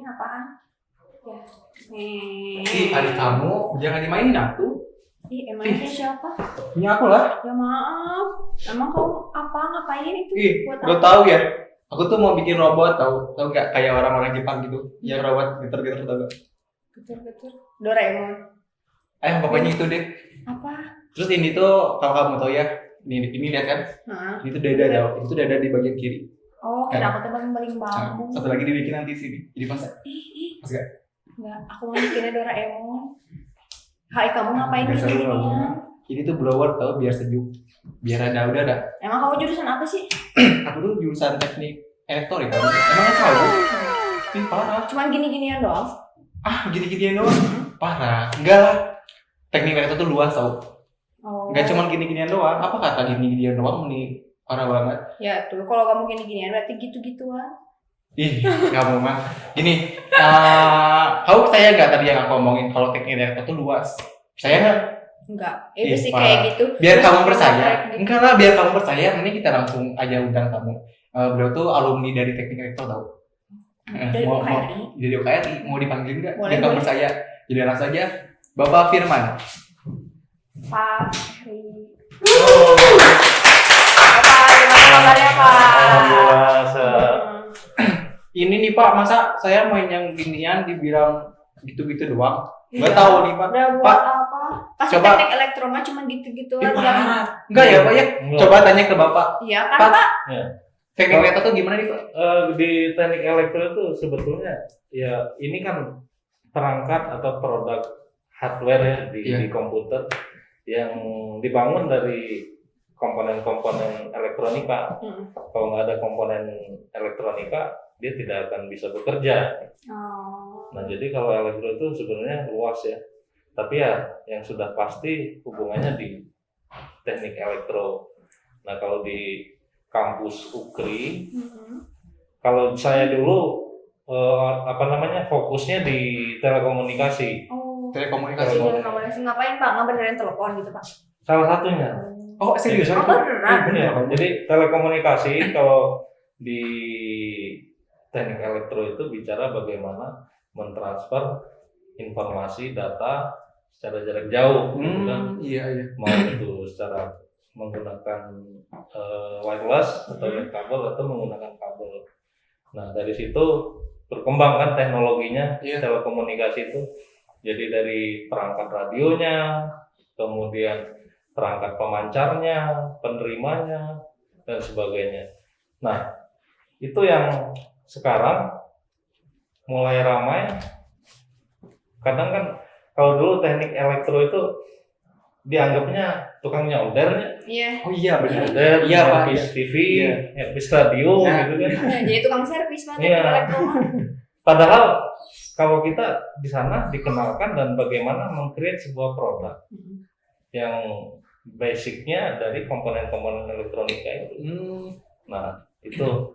apaan? Ya. Adik kamu jangan dimainin atuh. Emangnya siapa? Punya aku lah. Ya maaf. Emang kamu ngapain itu? Buat Gue tahu ya. Aku tuh mau bikin robot, tahu nggak, kayak orang-orang Jepang gitu, yang robot geter-geter, tau gak? Geter-geter. Doraemon. Pokoknya itu deh. Apa? Terus ini tuh kalau kamu tahu ya, ini lihat kan? Ini tuh dada tau, itu dada di bagian kiri. Oh, kira aku tebak baling bambu. Satu lagi dibikin nanti sini, jadi pas. Pas gak? Enggak, aku mau bikinnya Doraemon. Hai, kamu ngapain di sini? Ini tuh blower tau, biar sejuk, biar ada udara. Emang kamu jurusan apa sih? Aku tuh jurusan teknik elektronik kan. Emangnya tahu? Ini parah. Cuman gini-ginian doang. Gini-ginian doang. Parah. Enggak lah. Teknik elektro tuh luas tau. Enggak cuma gini-ginian doang. Apa kata gini-ginian doang nih? Parah banget. Ya tuh, kalau kamu gini-ginian berarti gitu-gituan. Kamu mah. Gini, kamu percaya nggak tadi yang aku omongin kalau teknik elektro tuh luas? Percaya nggak? Enggak, itu sih kayak gitu. Biar terus kamu percaya. gitu. Enggak lah, biar kamu percaya. Mending kita langsung aja undang kamu. Beliau tuh alumni dari teknik elektro tau. Dari UKRI. Dari UKRI. Mau dipanggilin nggak? Boleh, Biar kamu percaya. Jadi langsung aja. Bapak Firman. Pak Heri. Bapak, gimana kabarnya Pak? Alhamdulillah. Ini nih Pak, masa saya main yang ginian dibilang gitu-gitu doang? Nggak tahu nih Pak. Udah buat apa? Pasti coba. teknik elektro mah cuma gitu-gituan. Enggak ya Pak ya? Enggak. Coba tanya ke Bapak. Iya kan Pak. Pak? Ya. Teknik elektro tuh gimana nih Pak? Di teknik elektro itu sebetulnya ya ini kan perangkat atau produk hardware ya di komputer yang dibangun dari komponen-komponen elektronika. Kalau nggak ada komponen elektronika, dia tidak akan bisa bekerja. Nah, jadi kalau elektro itu sebenarnya luas ya. Tapi ya yang sudah pasti hubungannya di teknik elektro. Nah, kalau di kampus UKRI, kalau saya dulu fokusnya di telekomunikasi. Telekomunikasi. Telekomunikasi ngapain Pak? Ngebenerin telepon gitu Pak? Salah satunya. Oh serius? Oh beneran? Ya, jadi telekomunikasi kalau di teknik elektro itu bicara bagaimana mentransfer informasi data secara jarak jauh, gitu kan? Iya. Mau itu secara menggunakan wireless atau kabel atau menggunakan kabel. Nah dari situ berkembang kan teknologinya telekomunikasi itu. Jadi dari perangkat radionya, kemudian perangkat pemancarnya, penerimanya, dan sebagainya. Nah, itu yang sekarang mulai ramai. Kadang kan kalau dulu teknik elektro itu dianggapnya tukang nyoldernya. Iya. Oh iya benar. Nyolder, Iya Pak. servis TV, servis radio gitu kan. Jadi tukang servis Pak. Iya. Padahal kalau kita di sana dikenalkan dan bagaimana meng-create sebuah produk yang basicnya dari komponen-komponen elektronika itu. Nah itu,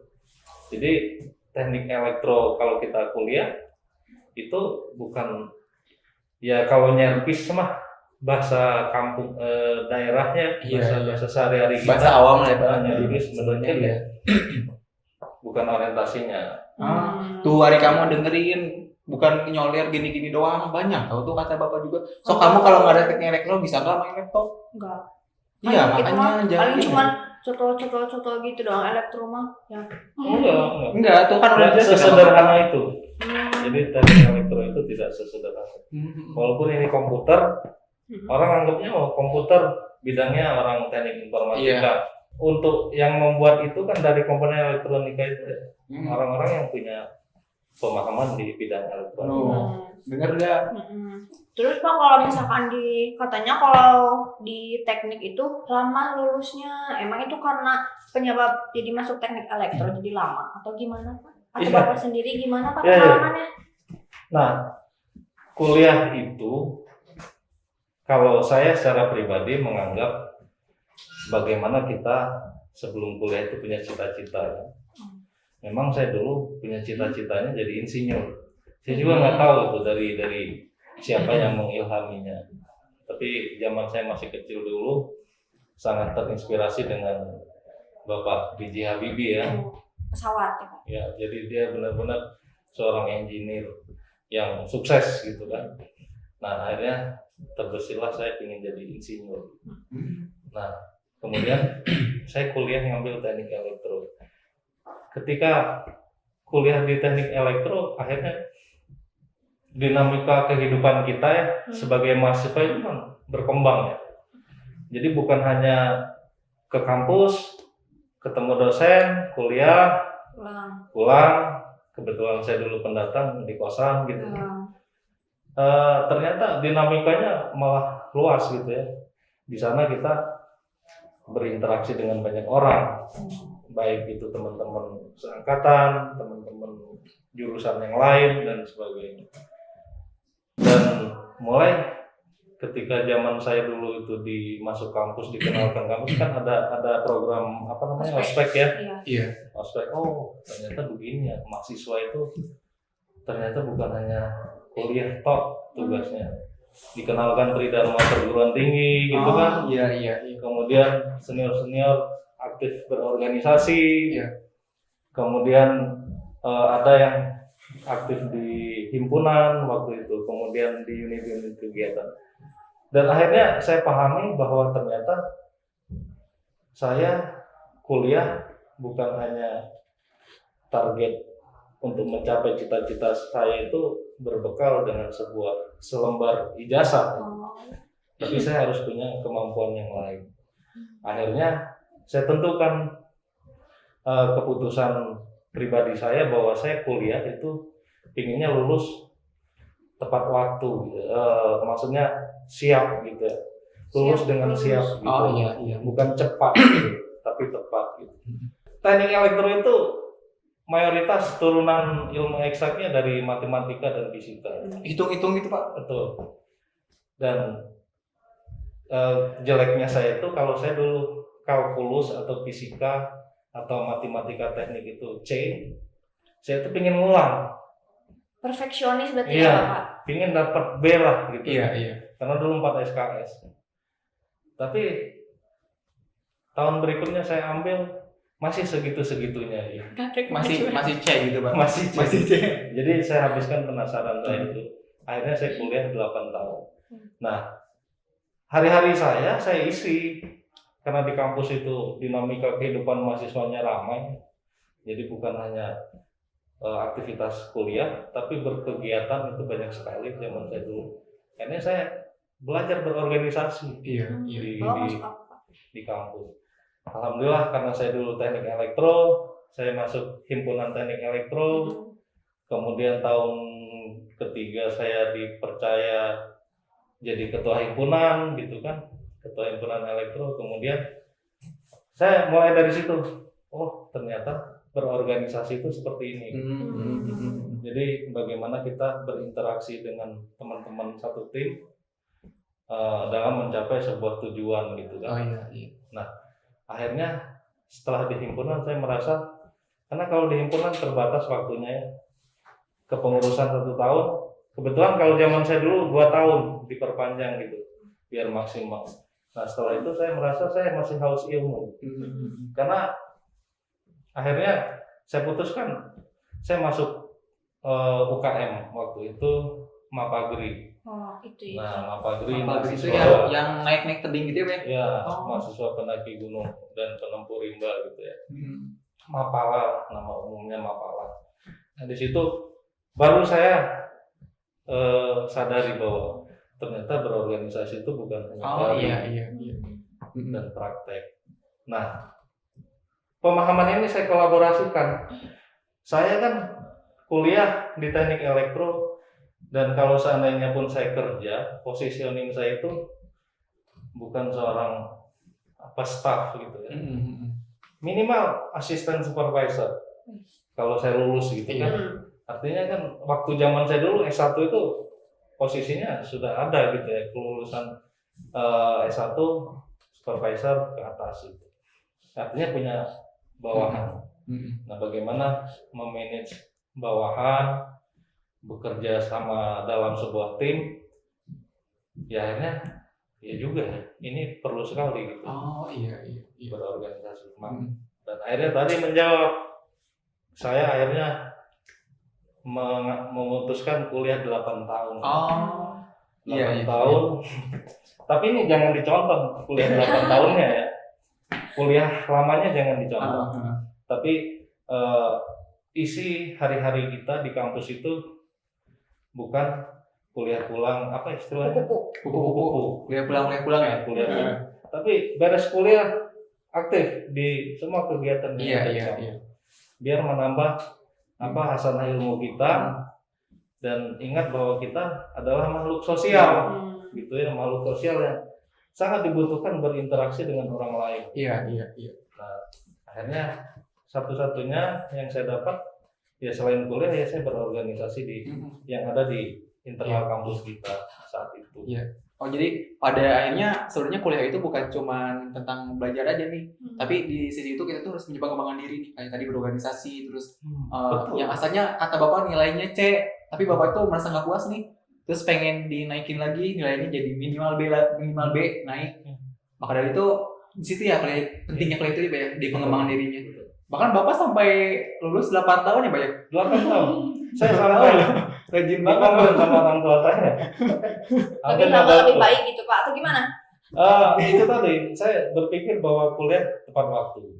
jadi teknik elektro kalau kita kuliah itu bukan ya kalau nyerpis mah bahasa kampung daerahnya, bahasa sehari-hari kita. Bahasa awam lah ya. Nyerpis sebenarnya ya bukan orientasinya. Tuh hari kamu dengerin, bukan nyolir gini-gini doang, banyak tahu tuh kata Bapak juga. So kamu kalau nggak ada teknik elektro bisa nggak main laptop? Enggak. Iya paling makanya jangan. cuma cotol gitu doang elektro mah ya. Enggak, tuh kan udah tidak sesederhana itu. Jadi teknik elektro itu tidak sesederhana. Walaupun ini komputer, orang anggapnya komputer bidangnya orang teknik informatika. Untuk yang membuat itu kan dari komponen elektronika itu orang-orang yang punya pemahaman di bidang elektronika. Dengar nggak? Terus Pak kalau misalkan katanya kalau di teknik itu lama lulusnya, emang itu karena penyebab jadi masuk teknik elektro jadi lama atau gimana Pak? Atau Bapak sendiri gimana Pak pengalamannya? Nah, kuliah itu kalau saya secara pribadi menganggap bagaimana kita sebelum kuliah itu punya cita-cita. Memang saya dulu punya cita-citanya jadi insinyur. Saya juga nggak tahu itu dari siapa yang mengilhaminya. Tapi zaman saya masih kecil dulu sangat terinspirasi dengan Bapak B.J. Habibie ya. Pesawat ya Pak. Ya, jadi dia benar-benar seorang engineer yang sukses gitu kan. Nah akhirnya terbesarlah saya ingin jadi insinyur. Nah kemudian saya kuliah ngambil teknik elektro. Ketika kuliah di teknik elektro, akhirnya dinamika kehidupan kita ya sebagai mahasiswa itu kan berkembang ya. Jadi bukan hanya ke kampus, ketemu dosen, kuliah, pulang. Kebetulan saya dulu pendatang di kosan gitu. Ternyata dinamikanya malah luas gitu ya. Di sana kita berinteraksi dengan banyak orang, baik itu teman-teman seangkatan, teman-teman jurusan yang lain dan sebagainya. Dan mulai ketika zaman saya dulu itu masuk kampus, dikenalkan kampus kan ada program apa namanya ospek ya. Iya. Ospek, oh ternyata begini ya, mahasiswa itu ternyata bukan hanya kuliah tok tugasnya, dikenalkan tridharma perguruan tinggi gitu kan. Iya. Kemudian senior aktif berorganisasi. Iya. Kemudian ada yang aktif di himpunan waktu itu, kemudian di unit-unit kegiatan. Dan akhirnya saya pahami bahwa ternyata saya kuliah bukan hanya target untuk mencapai cita-cita saya itu berbekal dengan sebuah selembar ijazah, tapi saya harus punya kemampuan yang lain. Akhirnya saya tentukan keputusan pribadi saya bahwa saya kuliah itu inginnya lulus tepat waktu, maksudnya siap gitu ya. Lulus dengan siap gitu. Oh iya. Bukan cepat gitu, tapi tepat gitu. Teknik elektro itu mayoritas turunan ilmu eksaknya dari matematika dan fisika. Hitung-hitung itu Pak. Betul. Dan jeleknya saya itu kalau saya dulu kalkulus atau fisika atau matematika teknik itu C, saya itu pengen ngulang. Perfeksionis berarti Iya, ya Pak? pengen dapat B lah gitu. Iya. Karena dulu 4 SKS. Tapi tahun berikutnya saya ambil masih segitu-segitunya ya. Masih C gitu Pak. Masih C. Masih C. Jadi saya habiskan penasaran saya itu. Akhirnya saya kuliah 8 tahun. Nah, hari-hari saya isi karena di kampus itu dinamika kehidupan mahasiswanya ramai. Jadi bukan hanya aktivitas kuliah, tapi berkegiatan itu banyak sekali zaman saya dulu. Akhirnya saya belajar berorganisasi di kampus. Alhamdulillah karena saya dulu teknik elektro, saya masuk himpunan teknik elektro. Kemudian tahun ketiga saya dipercaya jadi ketua himpunan gitu kan, ketua himpunan elektro. Kemudian saya mulai dari situ. Oh ternyata berorganisasi itu seperti ini. Jadi bagaimana kita berinteraksi dengan teman-teman satu tim dalam mencapai sebuah tujuan gitu kan. Oh iya. Nah akhirnya setelah di himpunan saya merasa, karena kalau di himpunan terbatas waktunya ya, kepengurusan 1 tahun. Kebetulan kalau zaman saya dulu 2 tahun diperpanjang gitu biar maksimal. Nah setelah itu saya merasa saya masih haus ilmu. Karena akhirnya saya putuskan saya masuk UKM waktu itu, Mapagri. Oh itu ya. Nah Mapagri itu mahasiswa yang naik tebing gitu ya Pak? ya, mahasiswa pendaki gunung dan penempuh rimba gitu ya. Mapala, nama umumnya Mapala. Nah di situ baru saya sadari bahwa ternyata berorganisasi itu bukan hanya teori dan praktek. Nah pemahaman ini saya kolaborasikan. Saya kan kuliah di teknik elektro, dan kalau seandainya pun saya kerja, positioning saya itu bukan seorang staff gitu ya. Minimal asisten supervisor. Kalau saya lulus gitu kan. Artinya kan waktu zaman saya dulu S1 itu posisinya sudah ada gitu ya, kelulusan S1 supervisor ke atas itu. Artinya punya bawahan. Nah, bagaimana memanage bawahan, bekerja sama dalam sebuah tim, ya akhirnya ya juga ini perlu sekali gitu. Oh iya. Berorganisasi. Dan akhirnya tadi menjawab, saya akhirnya memutuskan kuliah 8 tahun. Oh. 8 tahun. Tapi ini jangan dicontoh kuliah 8 tahunnya ya. Kuliah lamanya jangan dicontoh. Tapi isi hari-hari kita di kampus itu bukan kuliah pulang, apa istilahnya? Kupu-kupu. Kuliah pulang ya. Kuliah. Tapi beres kuliah aktif di semua kegiatan yang kita coba. Biar menambah hasanah ilmu kita, dan ingat bahwa kita adalah makhluk sosial, gitu ya, makhluk sosial yang sangat dibutuhkan berinteraksi dengan orang lain. Iya. Nah, akhirnya satu-satunya yang saya dapat ya selain kuliah ya saya berorganisasi di yang ada di internal kampus kita saat itu. Iya. Oh, jadi pada akhirnya sebenarnya kuliah itu bukan cuma tentang belajar aja nih, tapi di sisi itu kita tuh harus mencoba pengembangan diri nih, kayak tadi berorganisasi, terus yang asalnya kata bapak nilainya C, tapi bapak itu merasa nggak puas nih, terus pengen dinaikin lagi nilainya jadi minimal B naik. Maka dari itu di situ ya pentingnya kuliah itu ya di pengembangan dirinya. Bahkan bapak sampai lulus 8 tahun ya, Pak ya? 8 tahun. Saya sampai rajin banget sama orang tua saya. Lebih baik gitu Pak, atau gimana? Itu tadi saya berpikir bahwa kuliah tepat waktu.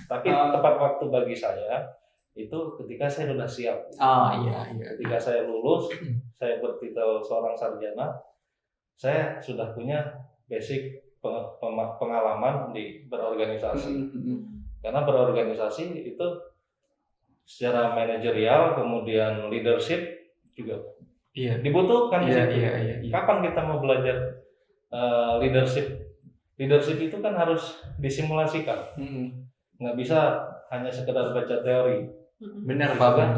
Tapi tepat waktu bagi saya itu ketika saya sudah siap. Iya. Ketika saya lulus, saya bertitel seorang sarjana, saya sudah punya basic pengalaman di berorganisasi. Karena berorganisasi itu secara manajerial, kemudian leadership juga dibutuhkan. Iya. Kapan kita mau belajar leadership? Leadership itu kan harus disimulasikan. Nggak bisa hanya sekedar baca teori. Benar banget.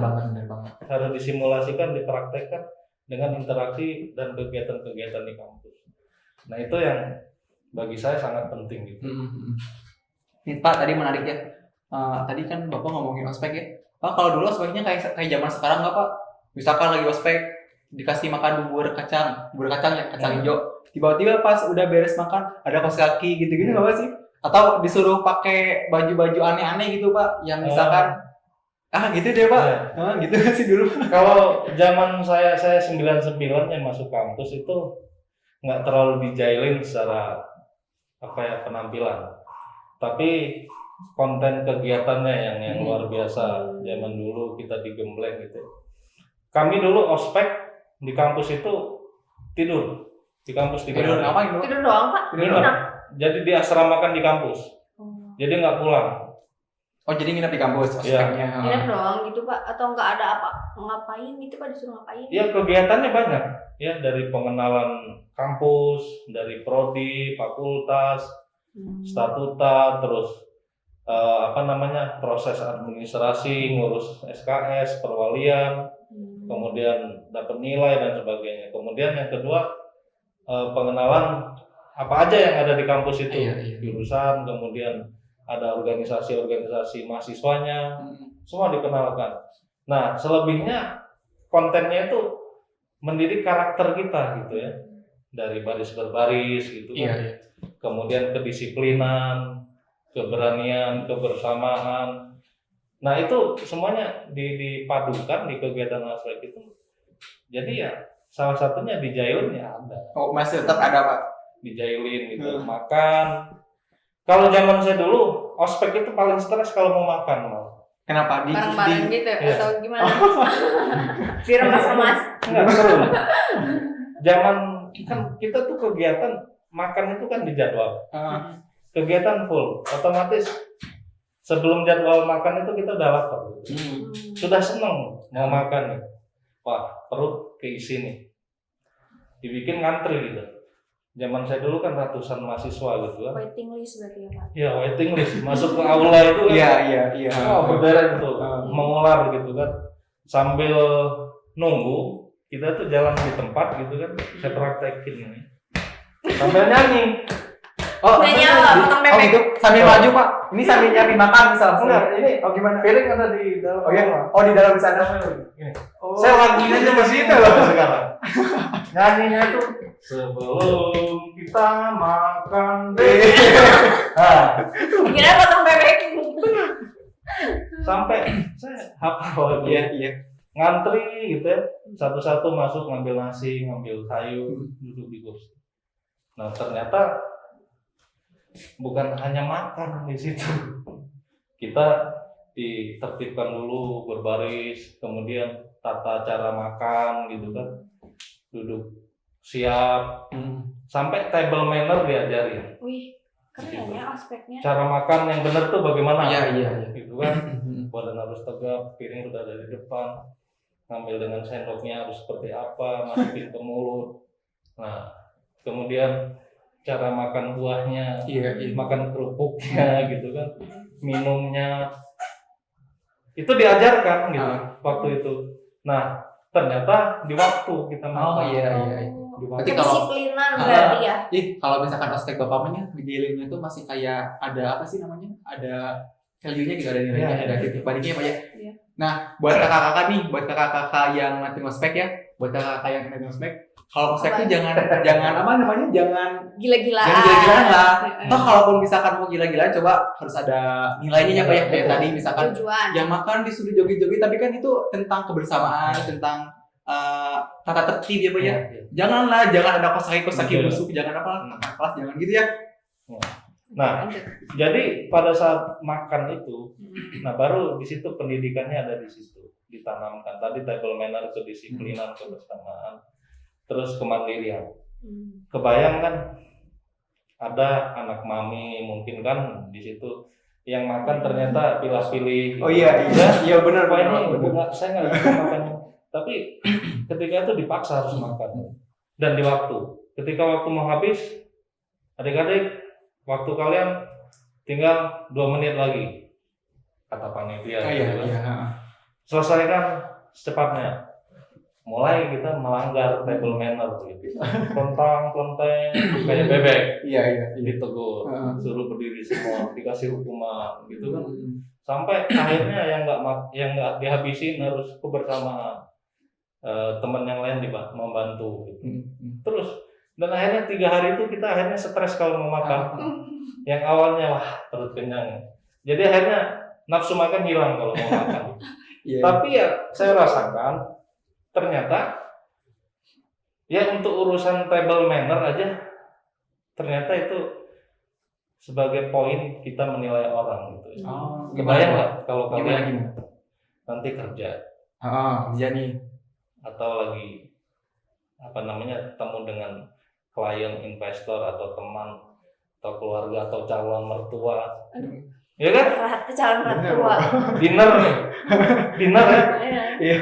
Harus disimulasikan, dipraktekkan dengan interaksi dan kegiatan-kegiatan di kampus. Nah itu yang bagi saya sangat penting gitu. Nih Pak, tadi menarik ya. Tadi kan Bapak ngomongin ospek ya. Pak, kalau dulu ospeknya kayak zaman sekarang nggak Pak? Misalkan lagi ospek dikasih makan bubur kacang ya, kacang hijau. Tiba-tiba pas udah beres makan ada kaos kaki gitu-gitu nggak Pak sih? Atau disuruh pakai baju-baju aneh-aneh gitu Pak? Yang misalkan gitu deh Pak. Gitu kan sih dulu. Kalau zaman saya 99 yang masuk kampus itu nggak terlalu dijailin secara penampilan. Tapi konten kegiatannya yang luar biasa. Zaman dulu kita digembleng gitu. Kami dulu ospek di kampus itu tidur. Di kampus Tidur ngapain dulu? Tidur doang Pak? Tidur. Jadi diasramakan di kampus. Jadi nggak pulang. Oh, jadi nginep di kampus ospeknya. Nginep doang gitu Pak? Atau nggak ada ngapain gitu Pak, disuruh ngapain? Ya kegiatannya banyak. Ya dari pengenalan kampus, dari prodi, fakultas, statuta, terus proses administrasi, ngurus SKS, perwalian, kemudian dapat nilai dan sebagainya. Kemudian yang kedua pengenalan apa aja yang ada di kampus itu, jurusan, kemudian ada organisasi-organisasi mahasiswanya, semua dikenalkan. Nah selebihnya kontennya itu mendidik karakter kita gitu ya, dari baris berbaris gitu kan. Kemudian kedisiplinan, keberanian, kebersamaan. Nah itu semuanya dipadukan di kegiatan ospek itu. Jadi ya salah satunya dijailin ya ada. Oh, masih tetap ada Pak? Dijailin gitu, makan. Kalau zaman saya dulu ospek itu paling stres kalau mau makan. Kenapa? Bareng-bareng gitu atau gimana? Diremas-remas? Enggak seru. Zaman kan kita tuh kegiatan makan itu kan dijadwal. Kegiatan full, otomatis sebelum jadwal makan itu kita udah lapar. Sudah seneng mau makan nih. Wah, perut keisi nih. Dibikin ngantri gitu. Zaman saya dulu kan ratusan mahasiswa gitu kan. Waiting list berarti ya Pak? Iya, waiting list. Masuk ke aula itu kan. Iya. Berderet tuh, mengular gitu kan. Sambil nunggu, kita tuh jalan di tempat gitu kan. Saya praktekin ini. Sambil nyanyi. Potong bebek. Gitu. Sambil maju Pak. Ini sambil nyari makan misalnya. Enggak, ini gimana? piring ada di dalam. Di dalam sana. Gini. Saya lagunya aja masih itu loh sekarang. Nyanyinya tuh sebelum kita makan bebek. Kira potong bebek. Sampai saya hafal. Iya. ngantri gitu ya, satu-satu masuk ngambil nasi, ngambil sayur, duduk di kursi. Nah ternyata bukan hanya makan di situ, kita ditertibkan dulu berbaris, kemudian tata cara makan gitu kan, duduk siap, sampai table manner diajarin. Wih, keren ya aspeknya. Cara makan yang benar tuh bagaimana? Iya. Gitu kan, badan harus tegap, piring udah dari depan, ngambil dengan sendoknya harus seperti apa, masukin ke mulut. Nah, kemudian cara makan buahnya, makan kerupuknya gitu kan, minumnya itu diajarkan gitu waktu itu. Nah, ternyata di waktu kita makan. Iya. Di waktu. Berarti kalau Kedisiplinan berarti ya. kalau misalkan ospek bapaknya ngejailinnya itu masih kayak ada apa sih namanya? Ada value-nya gitu, ada nilainya, Iya, ada iya. titik baliknya Pak ya. Iya. Nah, buat kakak-kakak nih, buat kakak-kakak yang nanti ospek ya, buat kakak-kakak yang nanti ospek, kalau ospek tuh jangan apa namanya? Jangan Gila-gilaan. gila-gilaan lah. Heeh. Toh kalaupun misalkan mau gila-gilaan, coba harus ada nilainya ya Pak ya. Kayak tadi misalkan Tujuan. yang makan disuruh joget-joget, tapi kan itu tentang kebersamaan, tentang tata tertib ya Pak ya. Jangan ada kosaki Betul. busuk, jangan apa kakak kelas, jangan gitu ya. Nah, jadi pada saat makan itu, nah baru di situ pendidikannya ada di situ, ditanamkan. Tadi table manner, kedisiplinan, kebersamaan, terus kemandirian. Kebayang kan ada anak mami mungkin kan di situ yang makan ternyata pilih-pilih. Oh iya benar Wah, ini benar. saya nggak bisa makan. Tapi ketika itu dipaksa harus makan dan di waktu. Ketika waktu mau habis, adik-adik waktu kalian tinggal 2 menit lagi, kata panitia. Gitu kan. Selesaikan secepatnya. Mulai kita melanggar table manner gitu. Kontang-konteng kayak bebek. Iya. Ditegur, suruh berdiri semua, dikasih hukuman gitu kan. Sampai akhirnya yang nggak dihabisin harus kebersamaan. Teman yang lain membantu gitu. Terus dan akhirnya 3 hari itu kita akhirnya stres kalau mau makan. Yang awalnya wah perut kenyang, jadi akhirnya nafsu makan hilang kalau mau makan. Tapi ya saya rasakan ternyata ya untuk urusan table manner aja ternyata itu sebagai poin kita menilai orang gitu. Kebayang nggak kalau kalian nanti kerja nih atau lagi temu dengan klien, investor atau teman atau keluarga atau calon mertua, ya kan? Berat calon mertua. Dinner ya. Iya.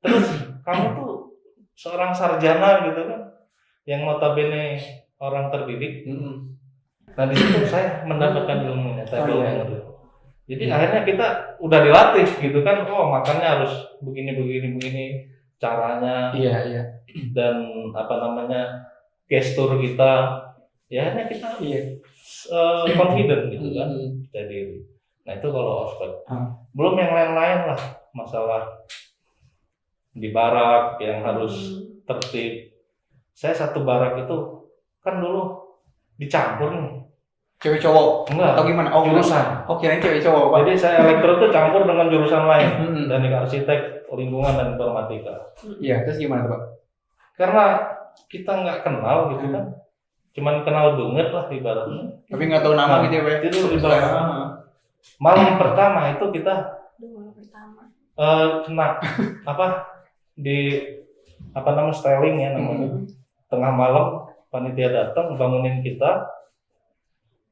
Terus kamu tuh seorang sarjana gitu kan, yang notabene orang terdidik. Nah di situ saya mendapatkan ilmunya table manner. Jadi akhirnya kita udah dilatih gitu kan, makannya harus begini caranya. Iya. Dan gestur kita, ya akhirnya kita confident gitu kan, jadi. Nah itu kalau ospek. Belum yang lain-lain lah, masalah di barak yang harus tertib. Saya satu barak itu kan dulu dicampur nih. Cewek cowok? Enggak. Atau gimana? Jurusan. Kirain cewek cowok Pak. Jadi saya elektro itu campur dengan jurusan lain, teknik arsitek, lingkungan dan informatika. Iya, terus gimana tuh Pak? Karena kita nggak kenal gitu kan, cuman kenal banget lah ibaratnya. Tapi nggak tahu nama gitu ya Pak? Itu malam pertama itu kita kena styling ya namanya. Tengah malam panitia datang bangunin kita,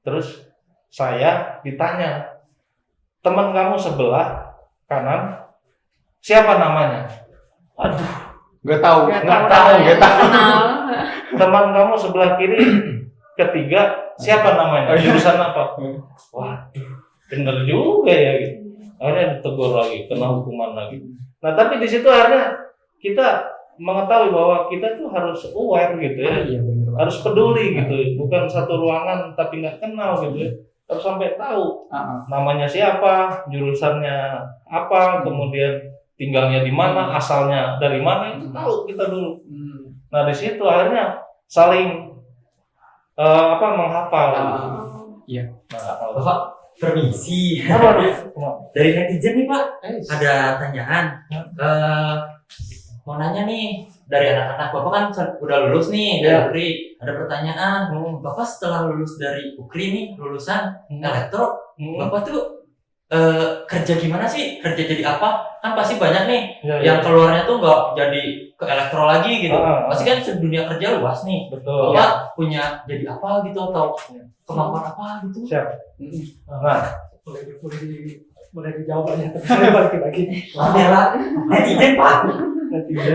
terus saya ditanya, teman kamu sebelah kanan siapa namanya? Aduh, nggak tahu. Teman kamu sebelah kiri ketiga siapa namanya? Jurusan apa? Waduh, bener juga ya gitu. Akhirnya ditegur lagi, kena hukuman lagi. Nah tapi di situ akhirnya kita mengetahui bahwa kita tuh harus aware gitu ya, harus peduli gitu, bukan satu ruangan tapi nggak kenal gitu ya, harus sampai tahu namanya siapa, jurusannya apa, kemudian tinggalnya di mana, asalnya dari mana, itu tahu kita dulu. Nah di situ akhirnya saling menghafal. Iya. Nah, Permisi. Apa? Dari netizen nih Pak, Eh, ada tanyaan. Mau nanya nih, dari anak-anak Bapak kan udah lulus nih dari Ya. UKRI. Ada pertanyaan, Bapak setelah lulus dari UKRI nih, lulusan elektro, Bapak tuh kerja gimana sih? Kerja jadi apa? Kan pasti banyak nih Ya, yang keluarnya tuh nggak jadi ke elektro lagi gitu. Ah, Pasti kan dunia kerja luas nih. betul. Bapak punya jadi apa gitu atau kemampuan apa gitu? Siap. Mm-mm. Nah, boleh dijawab aja, tapi saya balik lagi. Bela netizen Pak.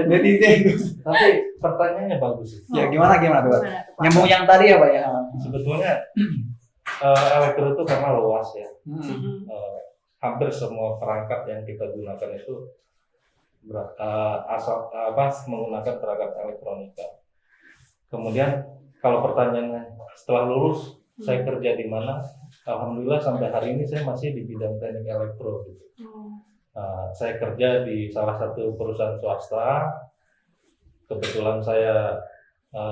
Netizen. tapi pertanyaannya bagus. Ya gimana tuh, Pak? Gimana tuh, Pak? Nyambung yang tadi ya, Pak ya. Sebetulnya elektro itu karena luas ya. Mm-mm. Hampir semua perangkat yang kita gunakan itu menggunakan perangkat elektronika. Kemudian kalau pertanyaannya setelah lulus saya kerja di mana? Alhamdulillah sampai hari ini saya masih di bidang teknik elektro gitu. Saya kerja di salah satu perusahaan swasta. Kebetulan saya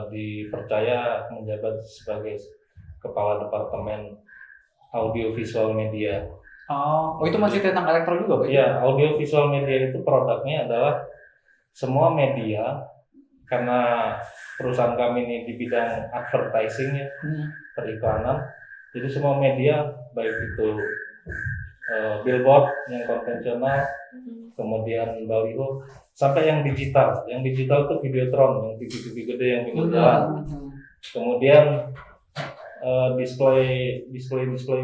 dipercaya menjabat sebagai kepala departemen audiovisual media. Oh, itu masih tentang elektro juga, Pak? Iya, audiovisual media itu produknya adalah semua media, karena perusahaan kami ini di bidang advertising ya, periklanan. Jadi semua media, baik itu billboard yang konvensional, kemudian baliho, sampai yang digital. Yang digital itu videotron, yang TV-TV gede yang pinggir jalan. Kemudian display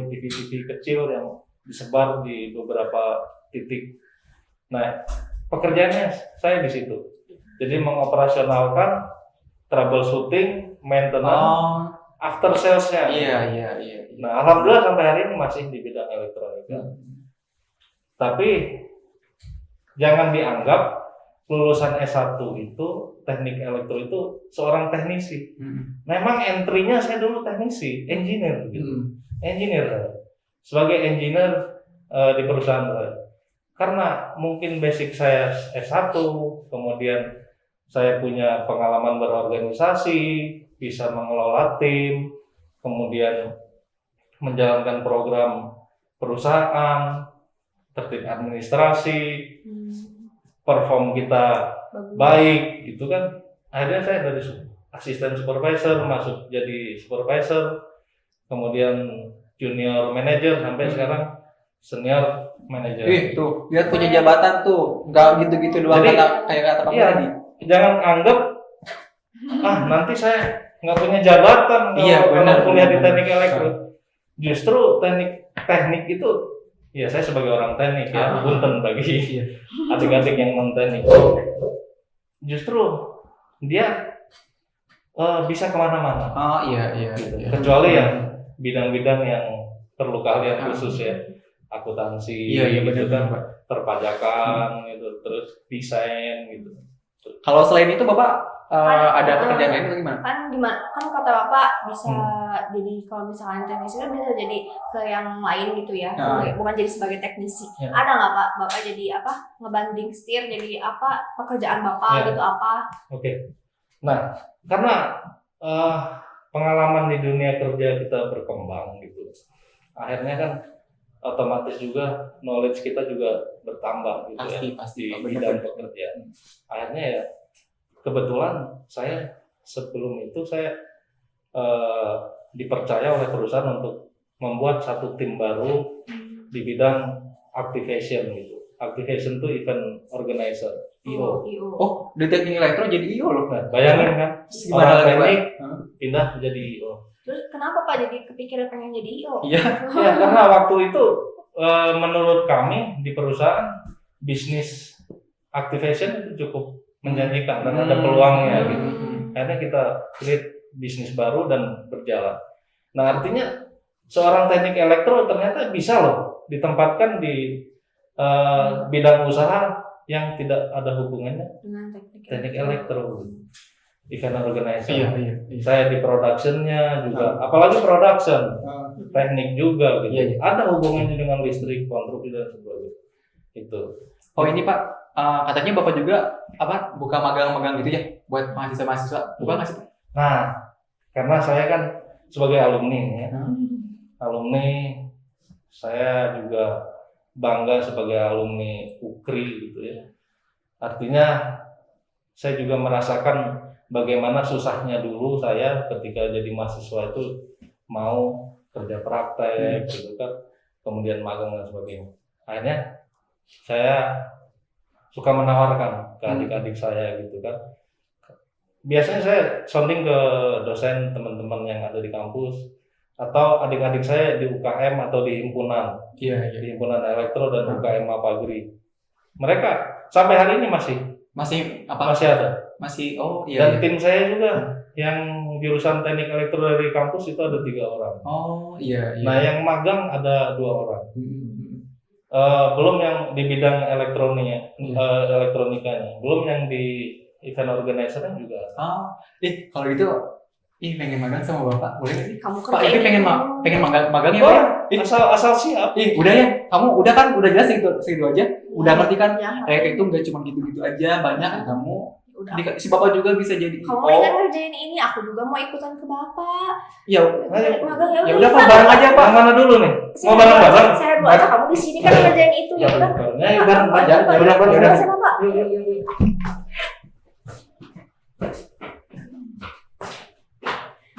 TV-TV kecil yang disebar di beberapa titik. Nah, pekerjaannya saya di situ. Jadi mengoperasionalkan troubleshooting, maintenance, after sales-nya. Iya. Nah, alhamdulillah sampai hari ini masih di bidang elektronika. Tapi jangan dianggap lulusan S1 itu teknik elektro itu seorang teknisi. Memang entry-nya saya dulu teknisi, engineer gitu. Engineer. Sebagai engineer di perusahaan saya. Karena mungkin basic saya S1, kemudian saya punya pengalaman berorganisasi, bisa mengelola tim, kemudian menjalankan program perusahaan, tertib administrasi, perform kita baik, gitu kan. Akhirnya saya dari asisten supervisor masuk jadi supervisor, kemudian junior manager sampai sekarang senior manager. Tuh, dia punya jabatan tuh, nggak gitu-gitu doang. Jadi, kayak kata Pak iya, tadi. jangan anggap nanti saya nggak punya jabatan kalau benar, kuliah di benar. teknik elektro. Justru teknik itu, ya saya sebagai orang teknik ya, punten bagi adik-adik yang non teknik. Justru dia bisa kemana-mana. Iya. Kecuali yang bidang-bidang yang perlu keahlian khusus ya, akuntansi, Iya, gitu benar, kan, Pak. perpajakan, gitu, terus desain, gitu. Kalau selain itu Bapak ada pekerjaan lain atau gimana? Kan kata Bapak bisa jadi, kalau misalnya teknisi kan bisa jadi ke yang lain gitu ya, bukan jadi sebagai teknisi. Ya. Ada nggak Pak, Bapak jadi apa, ngebanding setir, jadi apa pekerjaan Bapak gitu apa? Oke. Nah, karena pengalaman di dunia kerja kita berkembang gitu, akhirnya kan otomatis juga knowledge kita juga bertambah gitu Pasti, di Pak, bidang benar. pekerjaan. Akhirnya ya kebetulan saya sebelum itu saya dipercaya oleh perusahaan untuk membuat satu tim baru di bidang activation gitu. Activation itu event organizer, IO. Oh, di teknik elektro jadi IO loh. Nah, bayangin kan, Gimana orang lagi, Pak? teknik pindah jadi IO. Terus kenapa Pak jadi kepikiran pengen jadi IO? Iya. Ya, karena waktu itu menurut kami di perusahaan bisnis activation itu cukup menjanjikan dan ada peluangnya gitu. Akhirnya kita create bisnis baru dan berjalan. Nah, artinya seorang teknik elektro ternyata bisa loh ditempatkan di bidang usaha yang tidak ada hubungannya Dengan teknik elektro, event organizer. Iya. Saya di productionnya juga, apalagi production, teknik juga gitu. Iya. Ada hubungannya dengan listrik, konstruksi dan sebagainya. Itu. Oh ini Pak, katanya Bapak juga buka magang-magang gitu ya buat mahasiswa-mahasiswa. Bukan nggak sih Pak? Nah, karena saya kan sebagai alumni ya, alumni saya juga bangga sebagai alumni UKRI gitu ya. Artinya saya juga merasakan bagaimana susahnya dulu saya ketika jadi mahasiswa itu mau kerja praktek gitu kan, kemudian magang dan sebagainya. Akhirnya saya suka menawarkan ke adik-adik saya gitu kan. Biasanya saya sounding ke dosen teman-teman yang ada di kampus atau adik-adik saya di UKM atau di himpunan, Iya. di himpunan elektro dan UKM Mapagri. Mereka sampai hari ini masih Masih ada. Masih oh Dan iya. tim saya juga yang jurusan teknik elektro dari kampus itu ada 3 orang. Oh iya. Nah yang magang ada 2 orang. Hmm. Belum yang di bidang elektroniknya, Iya. elektronikanya. Belum yang di event organizer juga. Oh, kalau gitu, pengen magang sama bapak, boleh nggak sih? Kamu Pak, kerjain pengen itu. magang ya, Pak? ya? Asal siap. Udah ya, kamu udah kan, udah jelas segitu aja, udah ngerti kan? Ya, Kayak itu nggak cuma gitu-gitu aja, banyak kamu. udah. Si bapak juga bisa jadi. Kamu ingat ngerjain ini, aku juga mau ikutan ke bapak. Ya, Magang ya udah Pak, bareng aja Pak. Yang mana dulu nih? Saya Mau bareng-bareng? Saya dulu aja, kamu di sini kan ngerjain itu. Ya udah. bareng. Ya bareng Pak, aja. Pak, Ya udah bareng. Pak, sama Pak. Yuk.